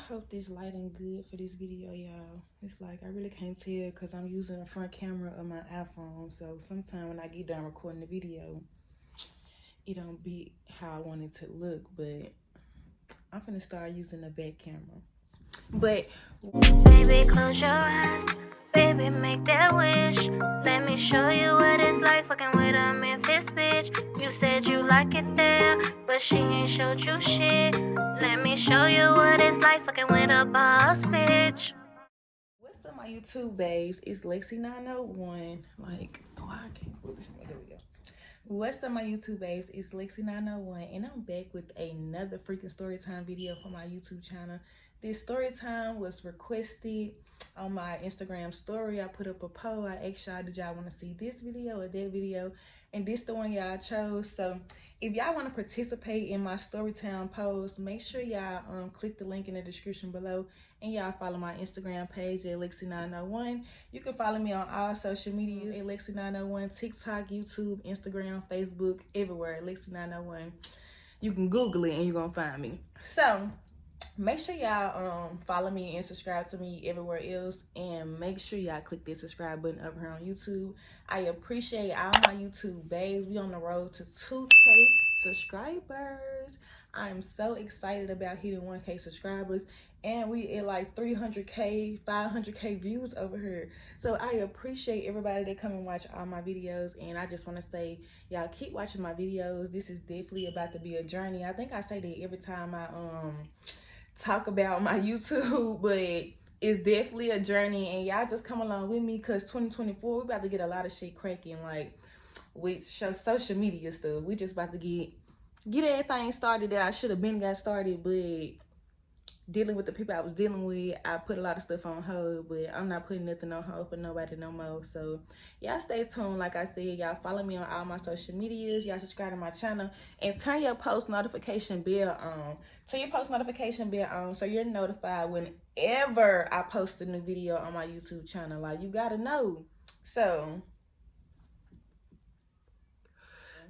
hope this lighting good for this video, y'all. It's like I really can't tell because I'm using the front camera of my iPhone. So sometimes when I get done recording the video, it don't be how I want it to look. But I'm finna start using the back camera. But baby, close your eyes. Baby, make that wish. Let me show you what it's like fucking with a Memphis bitch. You said you like it there, but she ain't showed you shit. Let me show you what it's like fucking with a boss bitch. what's up, my YouTube babes? It's Lexi901. Like, oh, I can't put this. There we go. What's up, my YouTube babes? It's Lexi901, and I'm back with another freaking story time video for my YouTube channel. This story time was requested on my Instagram story. I put up a poll. I asked y'all, did y'all want to see this video or that video? And this the one y'all chose. So if y'all want to participate in my story time polls, make sure y'all click the link in the description below, and y'all follow my Instagram page at Lexi901. You can follow me on all social media at Lexi901, TikTok, YouTube, Instagram, Facebook, everywhere, Lexi901. You can Google it and you're gonna find me. So make sure y'all follow me and subscribe to me everywhere else, and make sure y'all click that subscribe button up here on YouTube. I appreciate all my YouTube babes. We on the road to 2K subscribers. I'm so excited about hitting 1K subscribers, and we at like 300K 500K views over here. So I appreciate everybody that come and watch all my videos, and I just want to say, y'all keep watching my videos. This is definitely about to be a journey. I think I say that every time I talk about my YouTube, but it's definitely a journey, and y'all just come along with me, because 2024 we about to get a lot of shit cracking, like with social media stuff. We just about to get everything started that I should have been got started, but dealing with the people I was dealing with, I put a lot of stuff on hold, but I'm not putting nothing on hold for nobody no more. So y'all stay tuned. Like I said, y'all follow me on all my social medias, y'all subscribe to my channel, and turn your post notification bell on. Turn your post notification bell on so you're notified whenever I post a new video on my YouTube channel. Like, you gotta know. So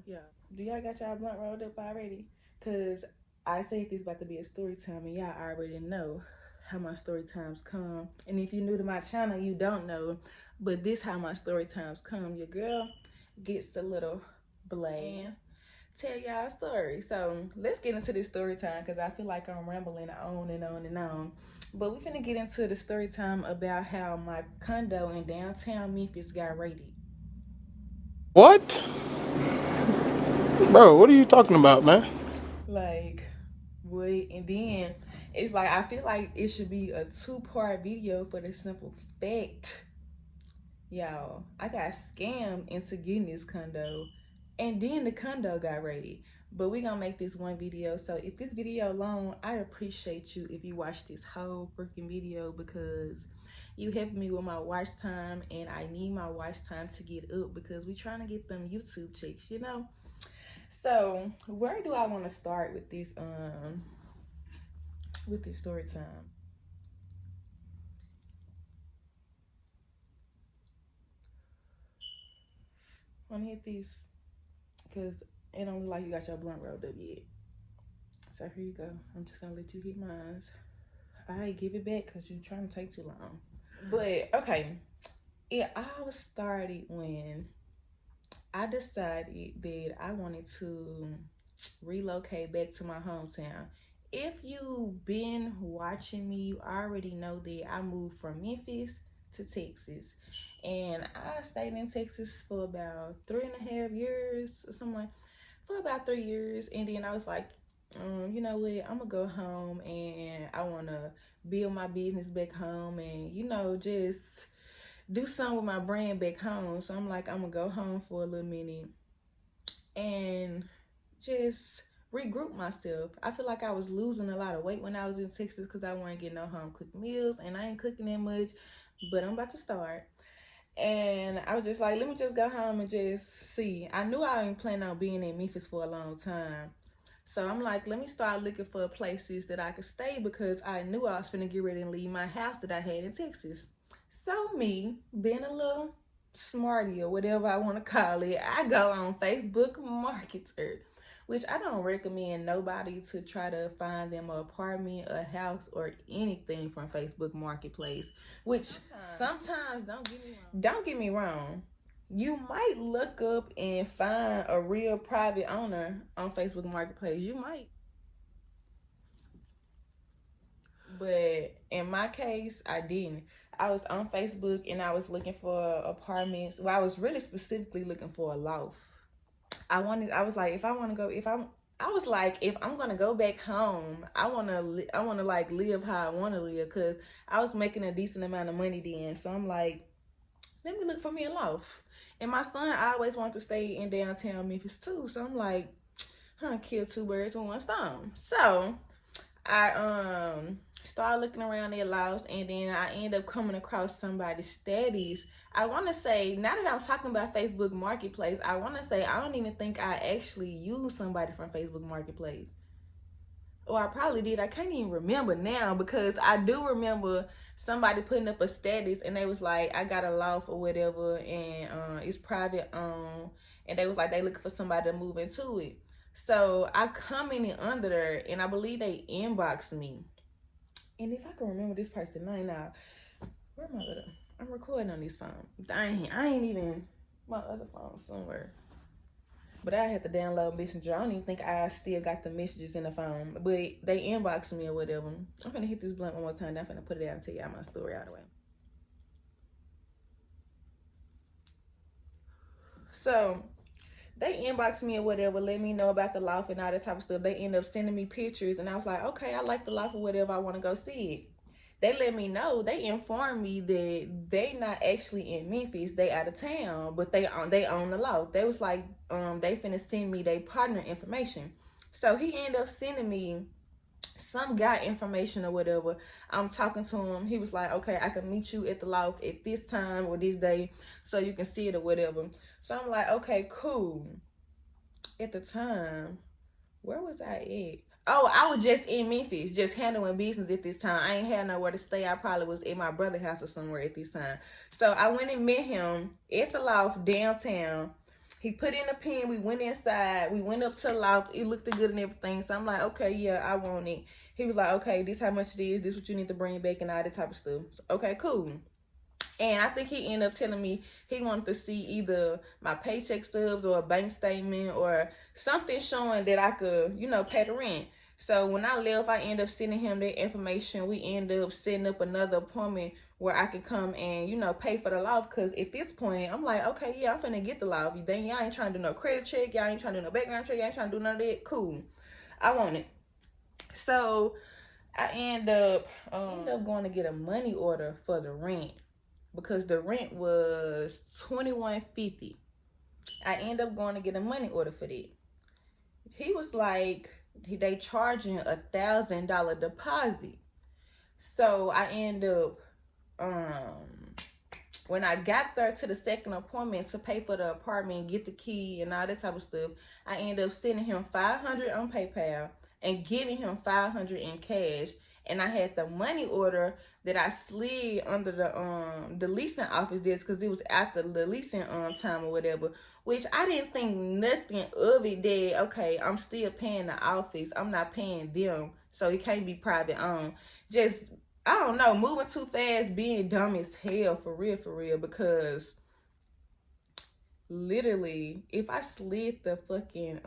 yeah, do y'all got y'all blunt rolled up already? Cause I said this about to be a story time, and y'all already know how my story times come. And if you're new to my channel, you don't know, but this how my story times come. Your girl gets a little bland, tell y'all a story. So let's get into this story time, because I feel like I'm rambling on and on and on. But we're gonna get into the story time about how my condo in downtown Memphis got raided. What? Bro, what are you talking about, man? Like, what? And then it's like, I feel like it should be a two-part video for the simple fact, y'all, I got scammed into getting this condo, and then the condo got raided. But we gonna make this one video. So if this video long, I appreciate you if you watch this whole freaking video, because you helped me with my watch time, and I need my watch time to get up, because we trying to get them YouTube checks, you know. So where do I want to start with this story time? I want to hit these because it don't look like you got your blunt rolled up yet. So here you go. I'm just gonna let you hit mine. I give it back because you're trying to take too long. But okay, it all started when I decided that I wanted to relocate back to my hometown. If you've been watching me, you already know that I moved from Memphis to Texas, and I stayed in Texas for about 3.5 years or something, like for about 3 years. And then I was like, you know what, I'm gonna go home, and I want to build my business back home, and you know, just do something with my brand back home. So I'm like, I'm gonna go home for a little minute and just regroup myself. I feel like I was losing a lot of weight when I was in Texas, because I wasn't getting no home cooked meals, and I ain't cooking that much, but I'm about to start. And I was just like, let me just go home and just see. I knew I didn't plan on being in Memphis for a long time. So I'm like, let me start looking for places that I could stay, because I knew I was finna get ready and leave my house that I had in Texas. So me, being a little smarty or whatever I want to call it, I go on Facebook Marketer. which I don't recommend nobody to try to find them an apartment, a house, or anything from Facebook Marketplace. Which sometimes don't get me wrong, you might look up and find a real private owner on Facebook Marketplace. You might. But in my case, I didn't. I was on Facebook and I was looking for apartments. Well, I was really specifically looking for a loft. I was like, if I'm gonna go back home, I wanna like live how I wanna live, cause I was making a decent amount of money then. So I'm like, let me look for me a loft. And my son always wanted to stay in downtown Memphis too. So I'm like, kill two birds with one stone. So I started looking around their lofts, and then I end up coming across somebody's status. I want to say, now that I'm talking about Facebook Marketplace, I want to say I don't even think I actually used somebody from Facebook Marketplace. Or I probably did. I can't even remember now, because I do remember somebody putting up a status and they was like, I got a loft or whatever, and it's private owned, and they was like, they looking for somebody to move into it. So I commented under there, and I believe they inboxed me. And if I can remember this person's name now, where am I other? I'm recording on this phone. Dang, I ain't even, my other phone somewhere. But I had to download Messenger. I don't even think I still got the messages in the phone. But they inboxed me or whatever. I'm gonna hit this blunt one more time. Then I'm gonna put it out and tell y'all my story all the way. So they inboxed me or whatever, let me know about the loft and all that type of stuff. They end up sending me pictures, and I was like, okay, I like the loft or whatever, I want to go see it. They let me know, they informed me that they not actually in Memphis, they out of town, but they own the loft. They was like, they finna send me their partner information. So he ended up sending me some guy information or whatever. I'm talking to him. He was like, okay, I can meet you at the loft at this time or this day so you can see it or whatever. So I'm like, okay, cool. At the time, where was I at? Oh, I was just in Memphis, just handling business at this time. I ain't had nowhere to stay. I probably was at my brother's house or somewhere at this time. So I went and met him at the loft downtown. He put in a pin. We went inside. We went up to the loft. It looked good and everything. So I'm like, okay, yeah, I want it. He was like, okay, this how much it is. This what you need to bring back and all that type of stuff. Okay, cool. And I think he ended up telling me he wanted to see either my paycheck stubs or a bank statement or something showing that I could, pay the rent. So when I left, I ended up sending him that information. We ended up setting up another appointment where I could come and, pay for the loft. Because at this point, I'm like, okay, yeah, I'm finna get the loft. Then y'all ain't trying to do no credit check. Y'all ain't trying to do no background check. Y'all ain't trying to do none of that. Cool. I want it. So I end up going to get a money order for the rent, because the rent was $21.50. I end up going to get a money order for that. He was like, they charging $1,000 deposit. So I end up, when I got there to the second appointment to pay for the apartment, get the key and all that type of stuff, I end up sending him $500 on PayPal and giving him $500 in cash. And I had the money order that I slid under the leasing office desk, because it was after the leasing time or whatever, which I didn't think nothing of it. That, okay, I'm still paying the office. I'm not paying them, so it can't be private owned. Just, I don't know, moving too fast, being dumb as hell, for real, because literally, if I slid the fucking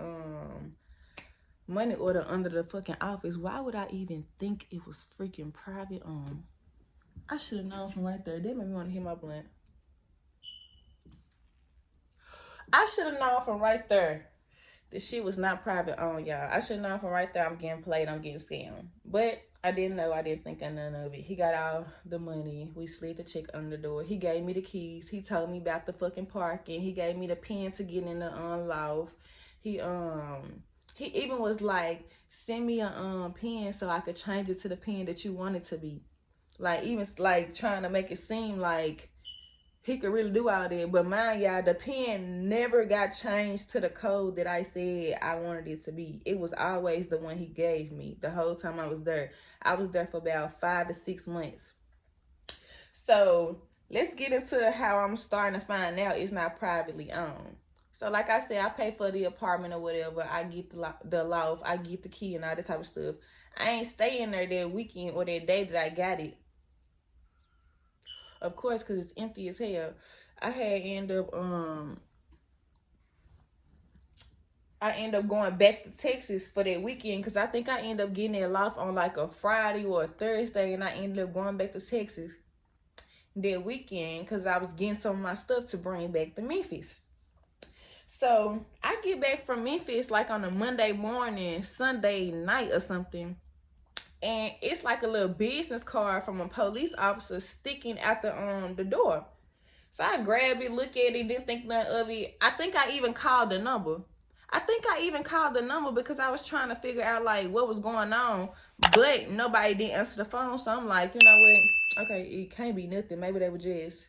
money order under the fucking office, why would I even think it was freaking private owned? I should have known from right there. That made me want to hit my blunt. I should have known from right there that shit was not private owned, y'all. I should have known from right there I'm getting played, I'm getting scammed. But I didn't know. I didn't think of none of it. He got all the money. We slid the check under the door. He gave me the keys. He told me about the fucking parking. He gave me the pen to get in the loft. He even was like, send me a pen so I could change it to the pen that you want it to be. Like, even like trying to make it seem like he could really do all that. But mind y'all, the pen never got changed to the code that I said I wanted it to be. It was always the one he gave me the whole time I was there. I was there for about 5 to 6 months. So let's get into how I'm starting to find out it's not privately owned. So like I said, I pay for the apartment or whatever. I get the loft, I get the key and all that type of stuff. I ain't staying there that weekend or that day that I got it. Of course, because it's empty as hell. I end up going back to Texas for that weekend because I think I end up getting that loft on like a Friday or a Thursday, and I ended up going back to Texas that weekend because I was getting some of my stuff to bring back to Memphis. So I get back from Memphis like on a Monday morning, Sunday night or something, and it's like a little business card from a police officer sticking out the door. So I grab it, look at it, didn't think nothing of it. I think I even called the number. Because I was trying to figure out like what was going on, but nobody didn't answer the phone. So I'm like, you know what? Okay, it can't be nothing. Maybe they were just,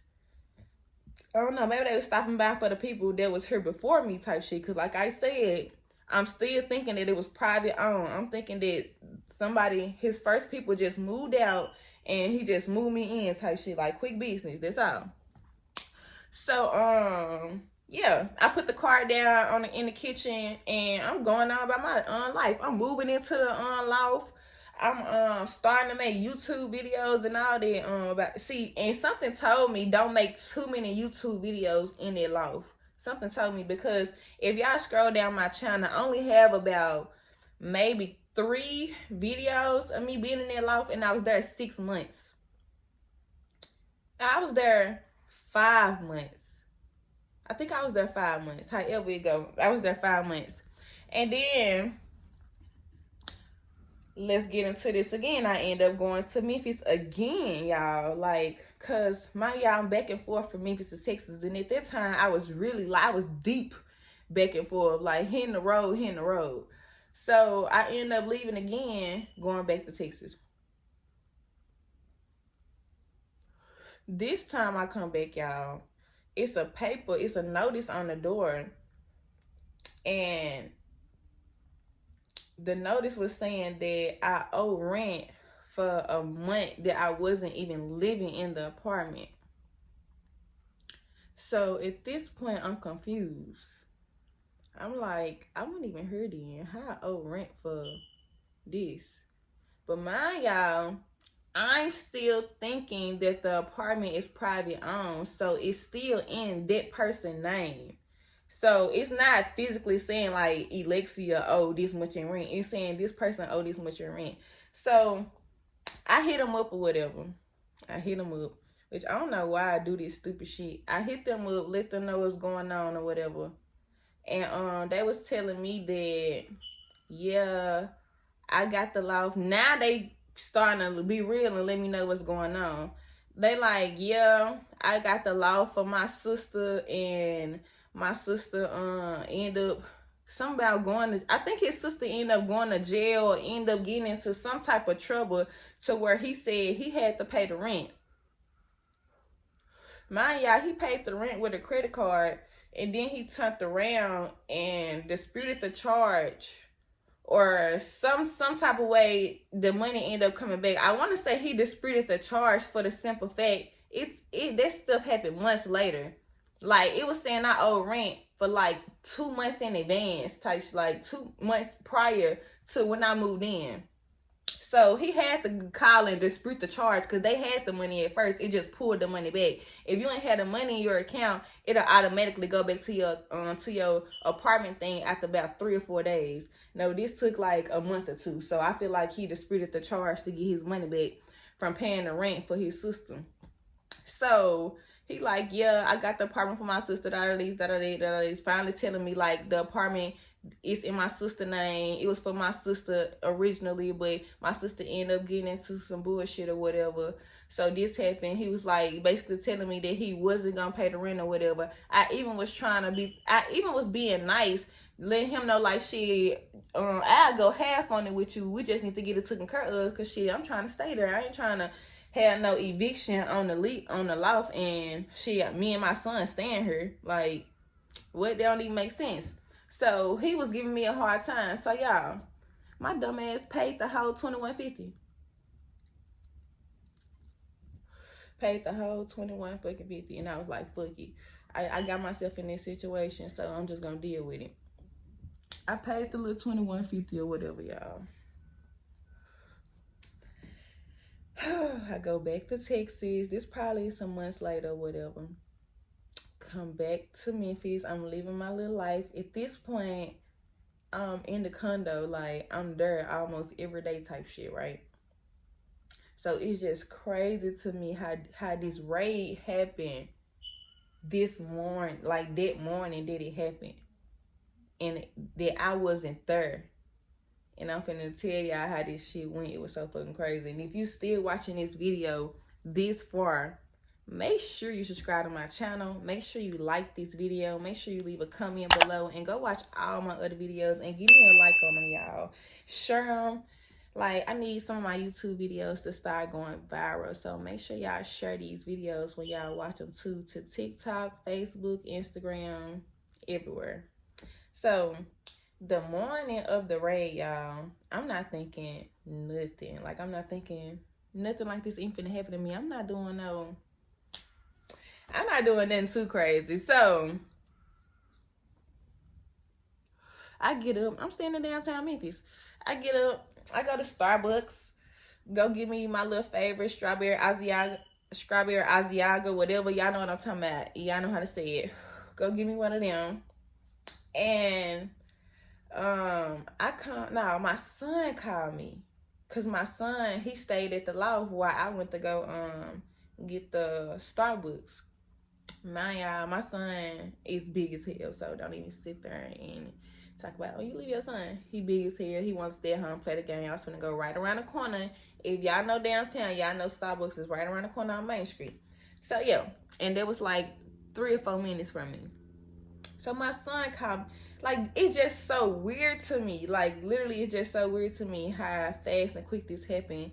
I don't know, maybe they were stopping by for the people that was here before me type shit. Cause like I said, I'm still thinking that it was private owned. I'm thinking that somebody, his first people just moved out and he just moved me in type shit, like quick business. That's all. So yeah, I put the card down in the kitchen and I'm going on about my life. I'm moving into the loft. I'm starting to make YouTube videos and all that. And something told me don't make too many YouTube videos in that loft. Something told me, because if y'all scroll down my channel, I only have about maybe 3 videos of me being in that loft, and I was there 6 months. I was there 5 months. I think I was there 5 months. However it go, I was there 5 months. And then, let's get into this again. I end up going to Memphis again, y'all. Like, cause I'm back and forth from Memphis to Texas. And at that time, I was deep back and forth, like hitting the road. So I end up leaving again, going back to Texas. This time I come back, y'all. It's a notice on the door. And the notice was saying that I owe rent for a month that I wasn't even living in the apartment. So at this point, I'm confused. I'm like, I wasn't even here then. How I owe rent for this? But mind y'all, I'm still thinking that the apartment is private owned, so it's still in that person's name. So it's not physically saying like Alexia owe this much in rent. It's saying this person owe this much in rent. So I hit them up or whatever. Which I don't know why I do this stupid shit. I hit them up, let them know what's going on or whatever. And they was telling me that, yeah, I got the loft. Now they starting to be real and let me know what's going on. They like, yeah, I got the loft for my sister, and my sister end up somehow I think his sister ended up going to jail or end up getting into some type of trouble to where he said he had to pay the rent. Mind y'all, he paid the rent with a credit card, and then he turned around and disputed the charge, or some type of way the money ended up coming back. I want to say he disputed the charge for the simple fact that stuff happened months later. Like, it was saying I owe rent for like 2 months in advance, like 2 months prior to when I moved in. So he had to call and dispute the charge because they had the money at first. It just pulled the money back. If you ain't had the money in your account, it'll automatically go back to your apartment thing after about 3 or 4 days. No, this took like a month or 2. So I feel like he disputed the charge to get his money back from paying the rent for his sister. So he like, yeah, I got the apartment for my sister. He's finally telling me like the apartment is in my sister's name. It was for my sister originally, but my sister ended up getting into some bullshit or whatever. So this happened. He was like basically telling me that he wasn't gonna pay the rent or whatever. I even was being nice, letting him know like, shit, I'll go half on it with you. We just need to get it taken care of, cause shit, I'm trying to stay there. I ain't trying to have no eviction on the loft, and shit, me and my son staying here. Like, what? That don't even make sense. So he was giving me a hard time. So y'all, my dumb ass paid the whole $21.50. Paid the whole $21.50, and I was like, fuck it. I got myself in this situation, so I'm just gonna deal with it. I paid the little $21.50 or whatever, y'all. I go back to Texas. This probably some months later or whatever. Come back to Memphis. I'm living my little life. At this point, in the condo, like I'm there almost every day type shit, right? So it's just crazy to me how this raid happened this morning, like that morning that it happened, and that I wasn't there. And I'm finna tell y'all how this shit went. It was so fucking crazy. And if you still watching this video this far, make sure you subscribe to my channel. Make sure you like this video. Make sure you leave a comment below. And go watch all my other videos. And give me a like on them, y'all. Share them. Like, I need some of my YouTube videos to start going viral. So make sure y'all share these videos when y'all watch them too. To TikTok, Facebook, Instagram, everywhere. So the morning of the raid, y'all, I'm not thinking nothing. Like, I'm not thinking nothing like this ain't finna happen to me. I'm not doing nothing too crazy. So I get up. I'm staying in downtown Memphis. I get up. I go to Starbucks. Go get me my little favorite strawberry Asiago, whatever. Y'all know what I'm talking about. Y'all know how to say it. Go get me one of them. And my son called me, cause my son, he stayed at the loft while I went to go get the Starbucks. My son is big as hell, so don't even sit there and talk about, oh, you leave your son. He big as hell. He wants to stay at home, play the game. I was gonna go right around the corner. If y'all know downtown, y'all know Starbucks is right around the corner on Main Street. So yeah, and there was like 3 or 4 minutes from me. So my son called me. Like, it's just so weird to me. Like, literally, it's just so weird to me how fast and quick this happened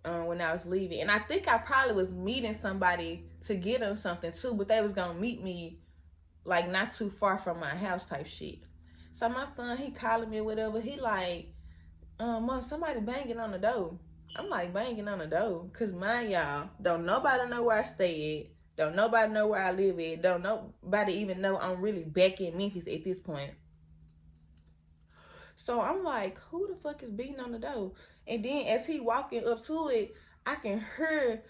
when I was leaving. And I think I probably was meeting somebody to get them something too, but they was gonna meet me like not too far from my house type shit. So my son, he calling me or whatever. He like, Mom, somebody banging on the door. I'm like, banging on the door? Cause mind y'all, don't nobody know where I stay at. Don't nobody know where I live at. Don't nobody even know I'm really back in Memphis at this point. So I'm like, who the fuck is beating on the door? And then as he walking up to it, I can hear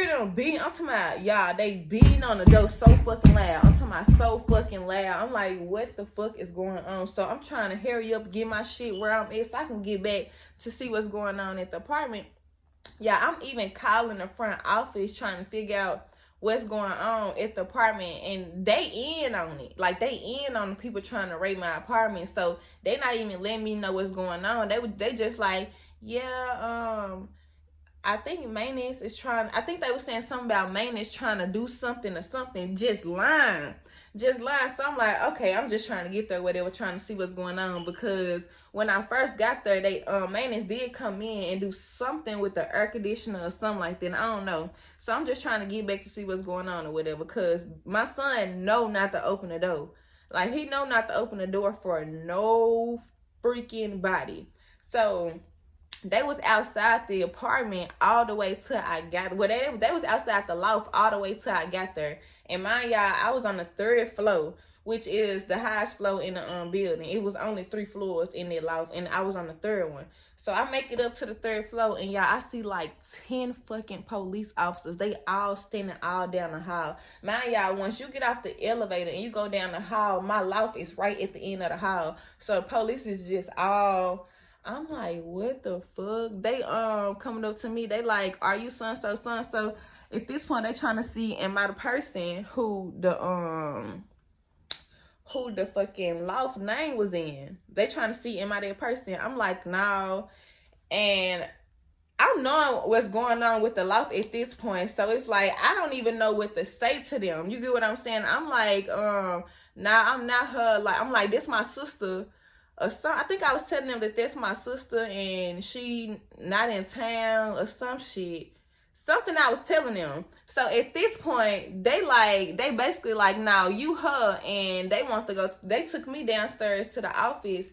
them beating. I'm talking about, y'all, they beating on the door so fucking loud. I'm talking about so fucking loud. I'm like, what the fuck is going on? So I'm trying to hurry up, get my shit where I'm at so I can get back to see what's going on at the apartment. Yeah, I'm even calling the front office trying to figure out what's going on at the apartment, and they in on it. Like, they in on the people trying to raid my apartment, so they not even letting me know what's going on. They just like, yeah, I think maintenance is trying. I think they were saying something about maintenance trying to do something or something. Just lying. So I'm like, okay, I'm just trying to get there where they were trying to see what's going on, because when I first got there, they maintenance did come in and do something with the air conditioner or something like that. I don't know. So I'm just trying to get back to see what's going on or whatever, because my son know not to open the door. Like, he know not to open the door for no freaking body. So they was outside the apartment all the way till I got, well, they was outside the loft all the way till I got there. And mind y'all, I was on the 3rd floor, which is the highest floor in the building. It was only 3 floors in the loft, and I was on the 3rd one. So I make it up to the 3rd floor, and y'all, I see like 10 fucking police officers. They all standing all down the hall. Mind y'all, once you get off the elevator and you go down the hall, my loft is right at the end of the hall. So the police is just all, I'm like, what the fuck? They coming up to me. They like, are you so-and-so, so-and-so? At this point, they trying to see, am I the person who the fucking loft name was in? They trying to see, am I that person? I'm like, no. And I'm knowing what's going on with the loft at this point. So it's like, I don't even know what to say to them. You get what I'm saying? I'm like, nah, I'm not her. Like, I'm like, this my sister. I think I was telling them that that's my sister and she not in town or some shit. Something I was telling them. So at this point, they basically like, no, you her, and they want to go. They took me downstairs to the office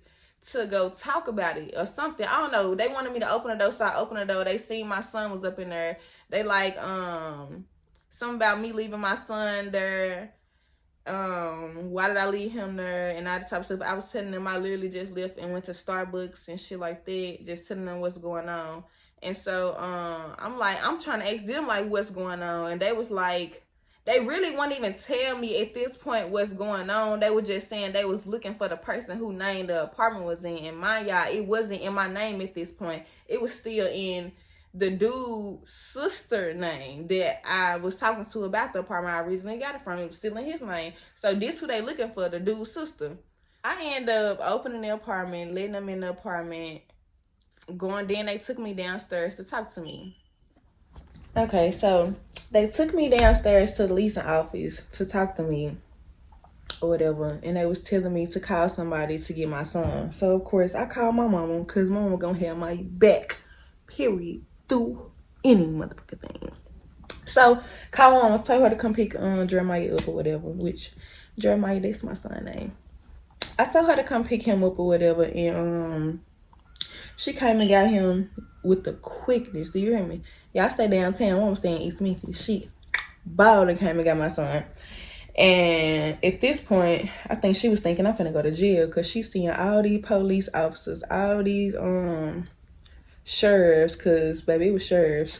to go talk about it or something. I don't know. They wanted me to open the door, so I opened the door. They seen my son was up in there. They like, something about me leaving my son there. Why did I leave him there and all the type of stuff. I was telling them I literally just left and went to Starbucks and shit like that, just telling them what's going on. And so I'm trying to ask them like what's going on, and they was like, they really wouldn't even tell me at this point what's going on. They were just saying they was looking for the person who name the apartment was in. And mind y'all, it wasn't in my name at this point. It was still in the dude's sister name that I was talking to about the apartment I originally got it from. It was still in his name. So this who they looking for, the dude's sister. I end up opening the apartment, letting them in the apartment, then they took me downstairs to talk to me. Okay, so they took me downstairs to the leasing office to talk to me or whatever, and they was telling me to call somebody to get my son. So of course I called my mama, because mama gonna have my back, period, through any motherfucking thing. So call my mama, tell her to come pick Jeremiah up or whatever, which Jeremiah, that's my son's name. I told her to come pick him up or whatever, and she came and got him with the quickness. Do you hear me? Y'all stay downtown. Mama stay in East Memphis. She balled and came and got my son. And at this point, I think she was thinking I'm finna go to jail, because she's seeing all these police officers, all these sheriffs, because baby, it was sheriffs,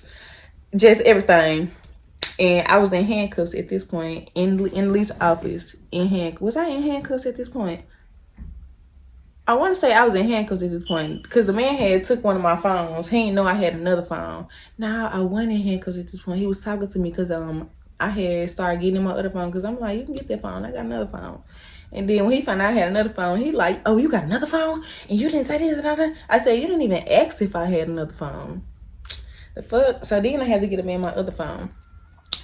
just everything. And I was in handcuffs at this point, in the lease office, in handcuffs. Was I in handcuffs at this point? I want to say I was in handcuffs at this point, because the man had took one of my phones. He didn't know I had another phone. Now I wasn't in handcuffs at this point. He was talking to me because I had started getting my other phone, because I'm like, you can get that phone, I got another phone. And then when he found out I had another phone, he like, oh, you got another phone? And you didn't say this and that? I said, you didn't even ask if I had another phone. The fuck? So then I had to get him in my other phone.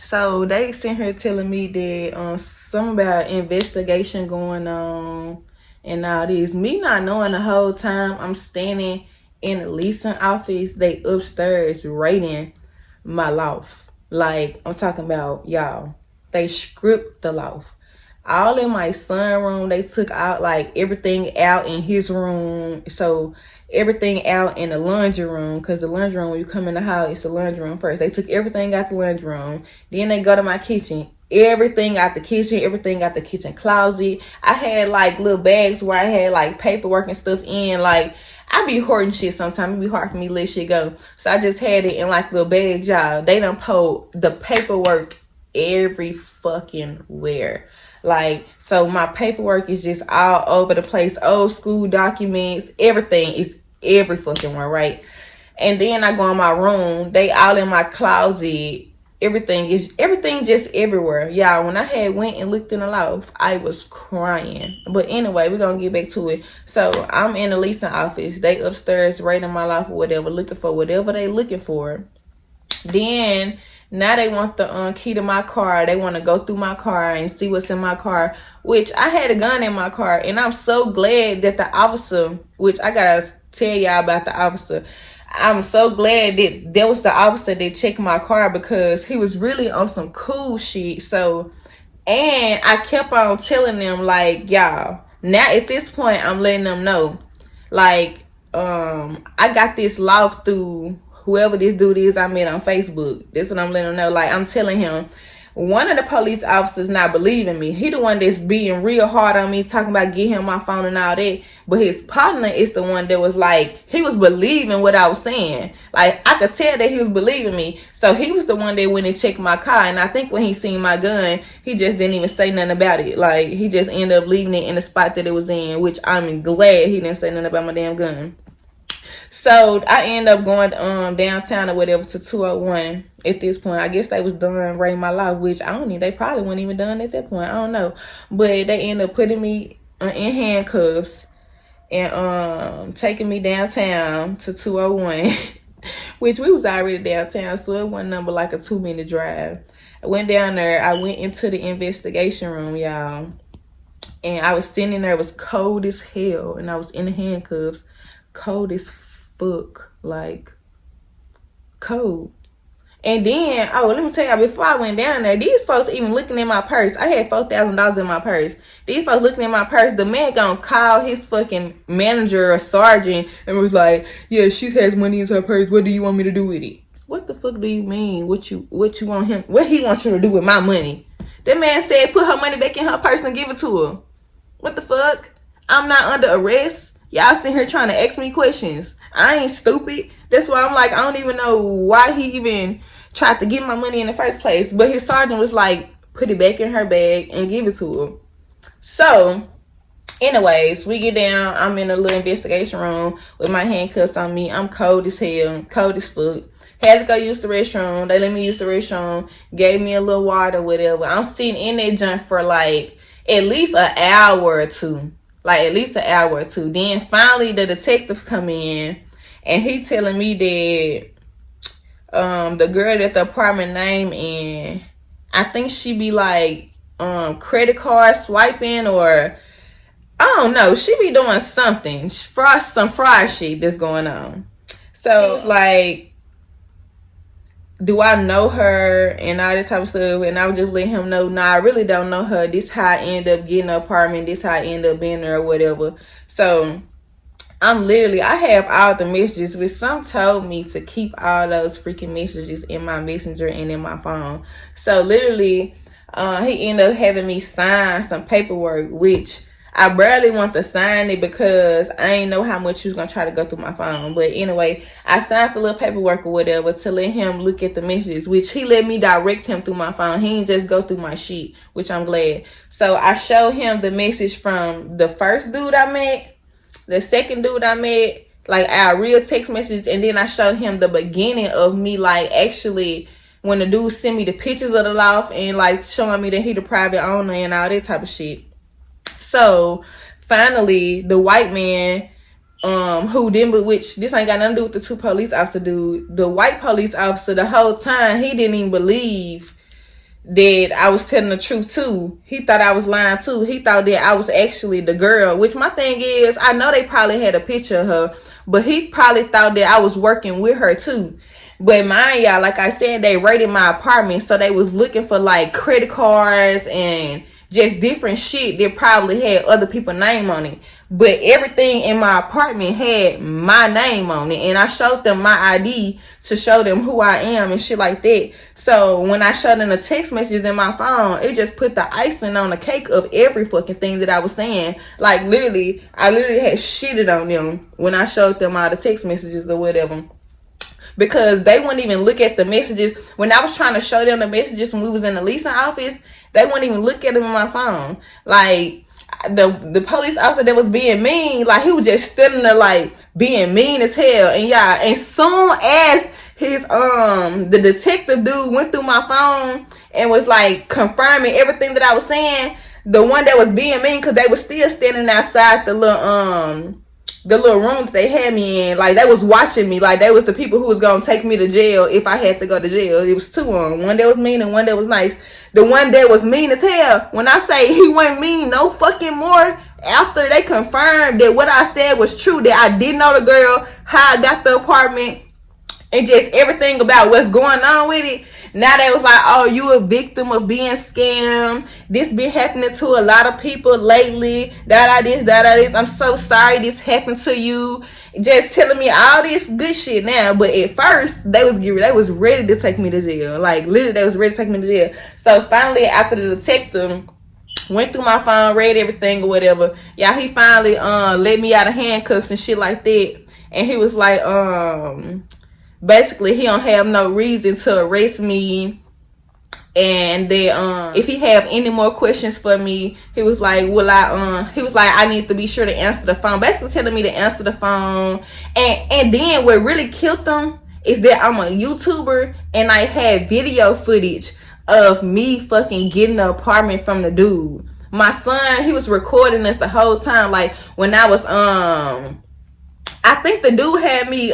So they sent her telling me that something about investigation going on and all this. Me not knowing the whole time I'm standing in the leasing office, they upstairs rating my loft. Like, I'm talking about, y'all, they script the loft. All in my son room, they took out like everything out in his room. So everything out in the laundry room, because the laundry room, when you come in the house, it's the laundry room first. They took everything out the laundry room. Then they go to my kitchen. Everything out the kitchen, everything out the kitchen closet. I had like little bags where I had like paperwork and stuff in. Like, I be hoarding shit sometimes. It be hard for me to let shit go. So I just had it in like little bags, y'all. They done pulled the paperwork every fucking where. Like, so my paperwork is just all over the place. Old school documents, everything is every fucking one, right? And then I go in my room, they all in my closet. Everything just everywhere. Y'all, when I had went and looked in the loft, I was crying. But anyway, we're gonna get back to it. So I'm in the leasing office. They upstairs rating my loft or whatever, looking for whatever they looking for. Then now they want the key to my car. They want to go through my car and see what's in my car, which I had a gun in my car. And I'm so glad that the officer, which I gotta tell y'all about the officer, I'm so glad that there was the officer that checked my car, because he was really on some cool shit. So, and I kept on telling them, like, y'all, now at this point, I'm letting them know, like, I got this loft through whoever this dude is I met on Facebook. That's what I'm letting him know. Like, I'm telling him, one of the police officers not believing me. He the one that's being real hard on me, talking about getting him my phone and all that. But his partner is the one that was like, he was believing what I was saying. Like, I could tell that he was believing me. So he was the one that went and checked my car. And I think when he seen my gun, he just didn't even say nothing about it. Like, he just ended up leaving it in the spot that it was in, which I'm glad he didn't say nothing about my damn gun. So I end up going downtown or whatever to 201 at this point. I guess they was done raiding my life, which I don't know. They probably weren't even done at that point. I don't know. But they end up putting me in handcuffs and taking me downtown to 201, which we was already downtown, so it wasn't number like a 2-minute drive. I went down there. I went into the investigation room, y'all. And I was sitting there. It was cold as hell. And I was in the handcuffs. Cold as fuck, like cold. And then, oh, let me tell y'all, before I went down there, these folks even looking in my purse. I had $4,000 in my purse. These folks looking in my purse. The man gonna call his fucking manager or sergeant and was like, yeah, she has money in her purse. What do you want me to do with it? What the fuck do you mean? What he want you to do with my money? That man said put her money back in her purse and give it to her. What the fuck? I'm not under arrest. Y'all sitting here trying to ask me questions. I ain't stupid. That's why I'm like, I don't even know why he even tried to get my money in the first place. But his sergeant was like, put it back in her bag and give it to her. So, anyways, we get down. I'm in a little investigation room with my handcuffs on me. I'm cold as hell, cold as fuck. Had to go use the restroom. They let me use the restroom. Gave me a little water, whatever. I'm sitting in that junk for like at least an hour or two. Like at least an hour or two. Then finally the detective come in and he telling me that the girl that the apartment name in, I think she be like credit card swiping, or I don't know, she be doing something, some fraud shit that's going on. So it's like, do I know her and all that type of stuff? And I would just let him know, nah, I really don't know her. This how I end up getting an apartment. This how I end up being there or whatever. So I have all the messages, but some told me to keep all those freaking messages in my messenger and in my phone. So literally, he ended up having me sign some paperwork, which I barely want to sign it because I ain't know how much he was going to try to go through my phone. But anyway, I signed the little paperwork or whatever to let him look at the messages, which he let me direct him through my phone. He didn't just go through my sheet, which I'm glad. So I showed him the message from the first dude I met, the second dude I met, like our real text message. And then I showed him the beginning of me, like actually when the dude sent me the pictures of the loft and like showing me that he the private owner and all that type of shit. So finally, the white man, which this ain't got nothing to do with the two police officer dude. The white police officer, the whole time, he didn't even believe that I was telling the truth too. He thought I was lying too. He thought that I was actually the girl, which my thing is, I know they probably had a picture of her, but he probably thought that I was working with her too. But mind y'all, like I said, they raided my apartment, so they was looking for like credit cards and just different shit that probably had other people's name on it. But everything in my apartment had my name on it. And I showed them my ID to show them who I am and shit like that. So when I showed them the text messages in my phone, it just put the icing on the cake of every fucking thing that I was saying. Like literally, I literally had shitted on them when I showed them all the text messages or whatever. Because they wouldn't even look at the messages. When I was trying to show them the messages when we was in the leasing office, they wouldn't even look at them in my phone. Like, the police officer that was being mean, like, he was just standing there, like, being mean as hell. And, yeah, as soon as his, the detective dude went through my phone and was, like, confirming everything that I was saying, the one that was being mean, because they was still standing outside the little room that they had me in, like they was watching me, like they was the people who was gonna take me to jail if I had to go to jail. It was two of them, one that was mean and one that was nice. The one that was mean as hell, when I say he wasn't mean no fucking more, after they confirmed that what I said was true, that I did know the girl, how I got the apartment, and just everything about what's going on with it. Now they was like, oh, you a victim of being scammed. This been happening to a lot of people lately. This. I'm so sorry this happened to you. Just telling me all this good shit now. But at first, they was ready to take me to jail. Like, literally, they was ready to take me to jail. So finally, after the detective went through my phone, read everything or whatever, yeah, he finally let me out of handcuffs and shit like that. And he was like, basically he don't have no reason to arrest me, and that if he have any more questions for me, he was like, I need to be sure to answer the phone, basically telling me to answer the phone. And then what really killed them is that I'm a YouTuber and I had video footage of me fucking getting the apartment from the dude. My son, he was recording us the whole time. Like when I was I think the dude had me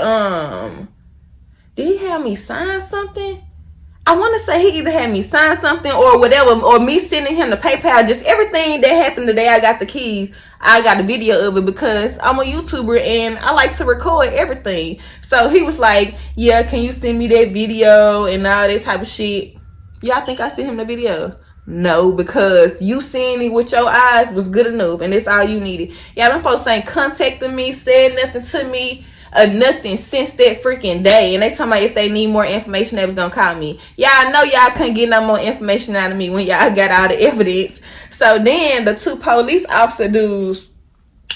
did he have me sign something? I want to say he either had me sign something or whatever, or me sending him the PayPal. Just everything that happened the day I got the keys, I got a video of it because I'm a YouTuber and I like to record everything. So he was like, yeah, can you send me that video and all that type of shit? Yeah, I think I sent him the video. No, because you seeing me with your eyes was good enough, and that's all you needed. Yeah, them folks ain't contacting me, said nothing to me. nothing since that freaking day. And they talking about if they need more information, they was gonna call me. Y'all know y'all couldn't get no more information out of me when y'all got all the evidence. So then the 2 police officer dudes,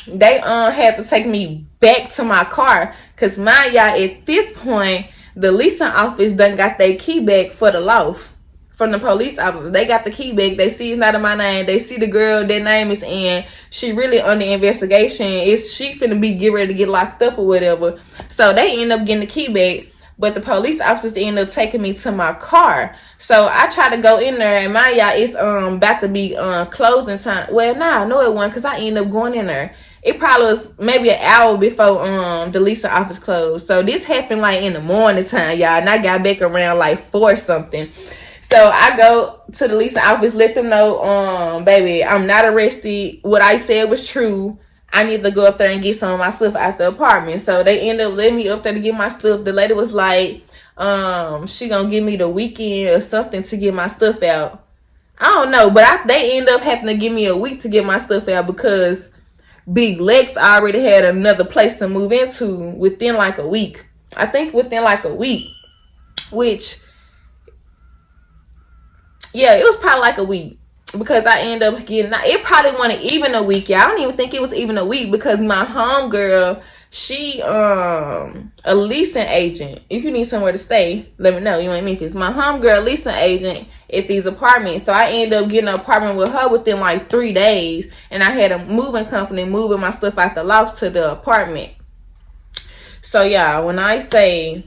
they had to take me back to my car. Cause mind y'all, at this point, the leasing office done got their key back for the loft from the police officers. They got the key back. They see it's not in my name. They see the girl, their name is in. She really under investigation. She finna be get ready to get locked up or whatever. So they end up getting the key back. But the police officers end up taking me to my car. So I try to go in there, and my y'all, it's about to be closing time. Well, nah, no it wasn't, because I ended up going in there. It probably was maybe an hour before the leasing office closed. So this happened like in the morning time, y'all, and I got back around like 4 something. So I go to the leasing office, let them know, baby, I'm not arrested. What I said was true. I need to go up there and get some of my stuff out the apartment. So they end up letting me up there to get my stuff. The lady was like, she gonna give me the weekend or something to get my stuff out. I don't know, but they end up having to give me a week to get my stuff out because Big Lex already had another place to move into within like a week. I think within like a week, which, yeah, it was probably like a week. Because I end up getting, it probably wasn't even a week, y'all. I don't even think it was even a week because my homegirl, she a leasing agent. If you need somewhere to stay, let me know. You ain't Memphis. My homegirl leasing agent at these apartments. So I ended up getting an apartment with her within like 3 days. And I had a moving company moving my stuff out the loft to the apartment. So yeah, when I say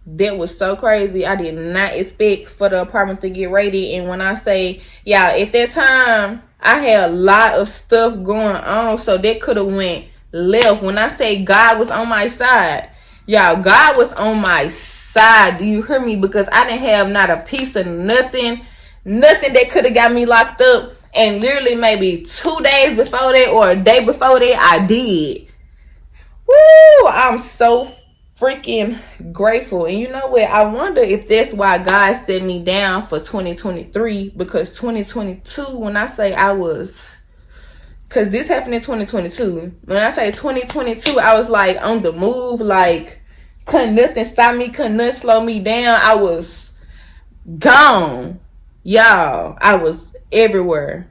that was so crazy, I did not expect for the apartment to get raided. And when I say, yeah, at that time, I had a lot of stuff going on, so that could have went left. When I say God was on my side, y'all, God was on my side. Do you hear me? Because I didn't have not a piece of nothing that could have got me locked up. And literally maybe 2 days before that or a day before that, I did. Woo! I'm so freaking grateful. And you know what, I wonder if that's why God set me down for 2023, because 2022, when I say I was, because this happened in 2022, when I say 2022, I was like on the move, like couldn't nothing stop me, couldn't nothing slow me down. I was gone, y'all. I was everywhere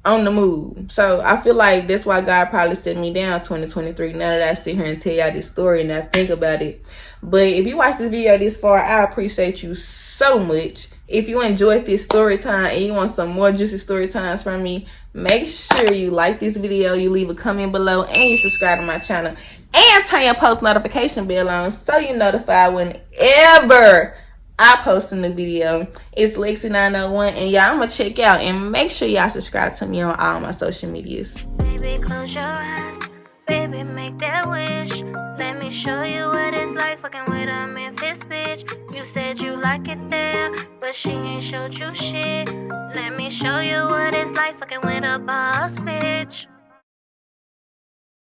on the move. So I feel like that's why God probably set me down 2023. Now that I sit here and tell y'all this story and I think about it. But if you watch this video this far, I appreciate you so much. If you enjoyed this story time and you want some more juicy story times from me, make sure you like this video, you leave a comment below, and you subscribe to my channel. And turn your post notification bell on so you're notified whenever I post a new video. It's Lexi901, and y'all, I'm gonna check out and make sure y'all subscribe to me on all my social medias. Baby, close your eyes. Baby, make that wish. Let me show you what it's like fucking with a Memphis bitch. You said you like it there, but she ain't showed you shit. Let me show you what it's like fucking with a boss bitch.